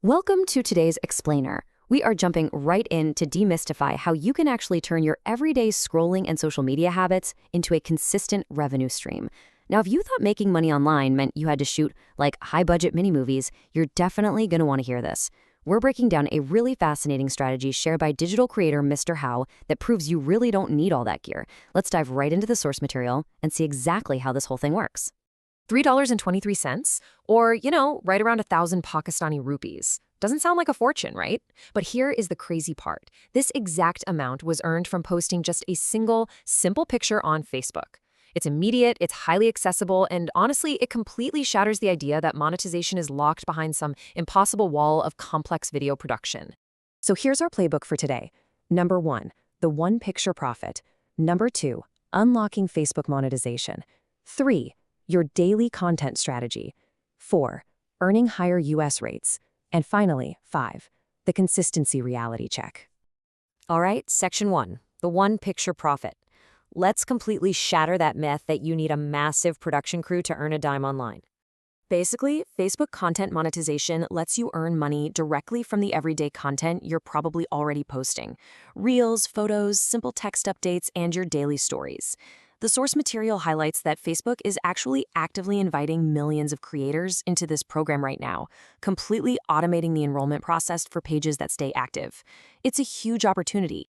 Welcome to today's Explainer. We are jumping right in to demystify how you can actually turn your everyday scrolling and social media habits into a consistent revenue stream. Now, if you thought making money online meant you had to shoot like high-budget mini-movies, you're definitely going to want to hear this. We're breaking down a really fascinating strategy shared by digital creator Mr. How that proves you really don't need all that gear. Let's dive right into the source material and see exactly how this whole thing works. $3.23, or, right around 1,000 Pakistani rupees. Doesn't sound like a fortune, right? But here is the crazy part. This exact amount was earned from posting just a single, simple picture on Facebook. It's immediate, it's highly accessible, and honestly, it completely shatters the idea that monetization is locked behind some impossible wall of complex video production. So here's our playbook for today. Number 1, the one picture profit. Number 2, unlocking Facebook monetization. 3, your daily content strategy. 4, earning higher US rates. And finally, 5, the consistency reality check. All right, section 1, the one picture profit. Let's completely shatter that myth that you need a massive production crew to earn a dime online. Basically, Facebook content monetization lets you earn money directly from the everyday content you're probably already posting. Reels, photos, simple text updates, and your daily stories. The source material highlights that Facebook is actually actively inviting millions of creators into this program right now, completely automating the enrollment process for pages that stay active. It's a huge opportunity.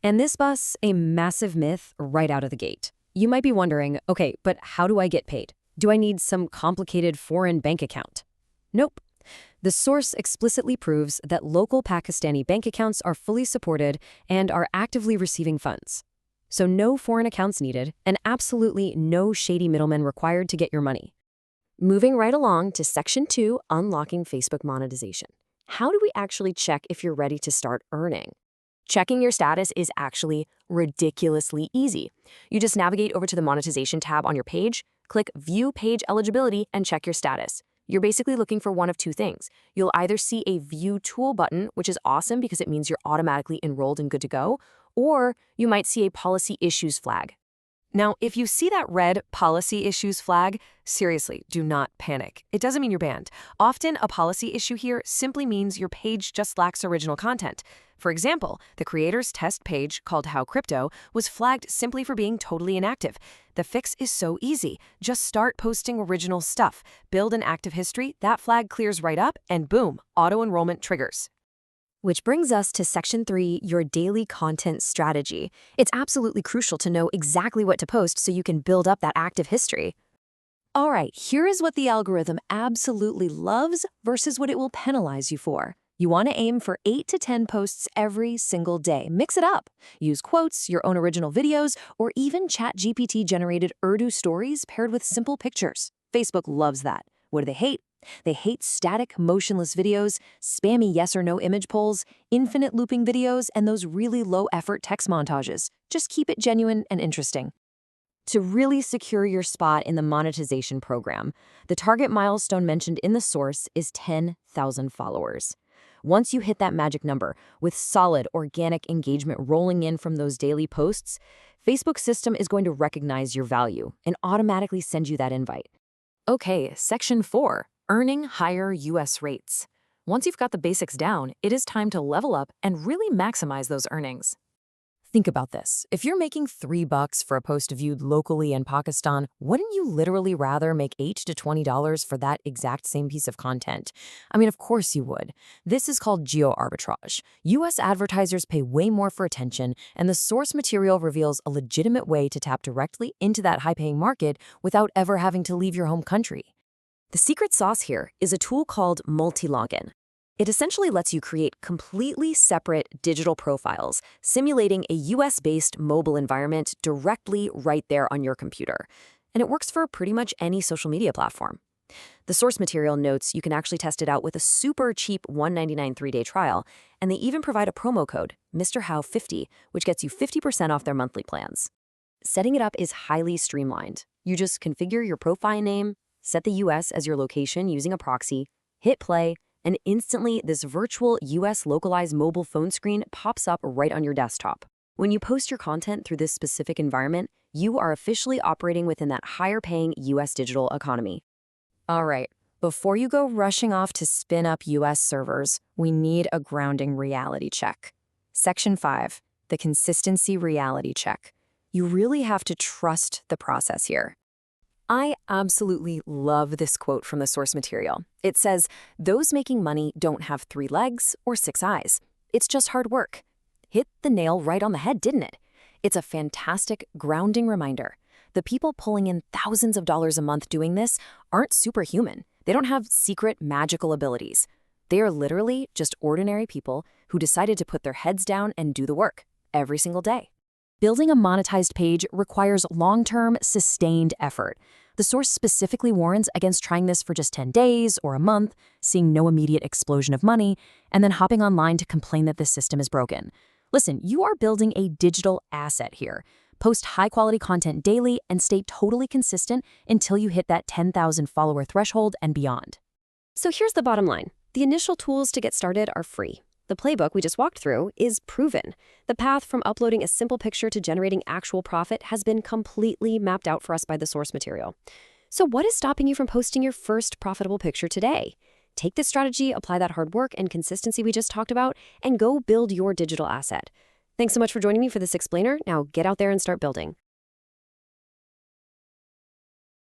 And this busts a massive myth right out of the gate. You might be wondering, okay, but how do I get paid? Do I need some complicated foreign bank account? Nope. The source explicitly proves that local Pakistani bank accounts are fully supported and are actively receiving funds. So no foreign accounts needed, and absolutely no shady middlemen required to get your money. Moving right along to Section 2, Unlocking Facebook Monetization. How do we actually check if you're ready to start earning? Checking your status is actually ridiculously easy. You just navigate over to the Monetization tab on your page, click View Page Eligibility, and check your status. You're basically looking for one of two things. You'll either see a View Tool button, which is awesome because it means you're automatically enrolled and good to go, or you might see a Policy Issues flag. Now, if you see that red Policy Issues flag, seriously, do not panic. It doesn't mean you're banned. Often, a policy issue here simply means your page just lacks original content. For example, the creator's test page, called How Crypto, was flagged simply for being totally inactive. The fix is so easy. Just start posting original stuff. Build an active history, that flag clears right up, and boom, auto-enrollment triggers. Which brings us to Section 3, your daily content strategy. It's absolutely crucial to know exactly what to post so you can build up that active history. All right, here is what the algorithm absolutely loves versus what it will penalize you for. You want to aim for 8 to 10 posts every single day. Mix it up. Use quotes, your own original videos, or even ChatGPT-generated Urdu stories paired with simple pictures. Facebook loves that. What do they hate? They hate static, motionless videos, spammy yes or no image polls, infinite looping videos, and those really low-effort text montages. Just keep it genuine and interesting. To really secure your spot in the monetization program, the target milestone mentioned in the source is 10,000 followers. Once you hit that magic number, with solid organic engagement rolling in from those daily posts, Facebook's system is going to recognize your value and automatically send you that invite. Okay, Section 4. Earning higher US rates. Once you've got the basics down, it is time to level up and really maximize those earnings. Think about this. If you're making $3 for a post viewed locally in Pakistan, wouldn't you literally rather make $8 to $20 for that exact same piece of content? I mean, of course you would. This is called geo-arbitrage. US advertisers pay way more for attention, and the source material reveals a legitimate way to tap directly into that high-paying market without ever having to leave your home country. The secret sauce here is a tool called multi-login. It essentially lets you create completely separate digital profiles, simulating a US-based mobile environment directly right there on your computer. And it works for pretty much any social media platform. The source material notes you can actually test it out with a super cheap $199 3-day trial, and they even provide a promo code, MrHow50, which gets you 50% off their monthly plans. Setting it up is highly streamlined. You just configure your profile name, set the US as your location using a proxy, hit play, and instantly this virtual US localized mobile phone screen pops up right on your desktop. When you post your content through this specific environment, you are officially operating within that higher paying US digital economy. All right, Before you go rushing off to spin up US servers, we need a grounding reality check. Section 5, the consistency reality check. You really have to trust the process here. I absolutely love this quote from the source material. It says, "Those making money don't have 3 legs or 6 eyes. It's just hard work." Hit the nail right on the head, didn't it? It's a fantastic, grounding reminder. The people pulling in thousands of dollars a month doing this aren't superhuman. They don't have secret magical abilities. They are literally just ordinary people who decided to put their heads down and do the work every single day. Building a monetized page requires long-term, sustained effort. The source specifically warns against trying this for just 10 days or a month, seeing no immediate explosion of money, and then hopping online to complain that the system is broken. Listen, you are building a digital asset here. Post high-quality content daily and stay totally consistent until you hit that 10,000 follower threshold and beyond. So here's the bottom line. The initial tools to get started are free. The playbook we just walked through is proven. The path from uploading a simple picture to generating actual profit has been completely mapped out for us by the source material. So what is stopping you from posting your first profitable picture today? Take this strategy, apply that hard work and consistency we just talked about, and go build your digital asset. Thanks so much for joining me for this explainer. Now get out there and start building.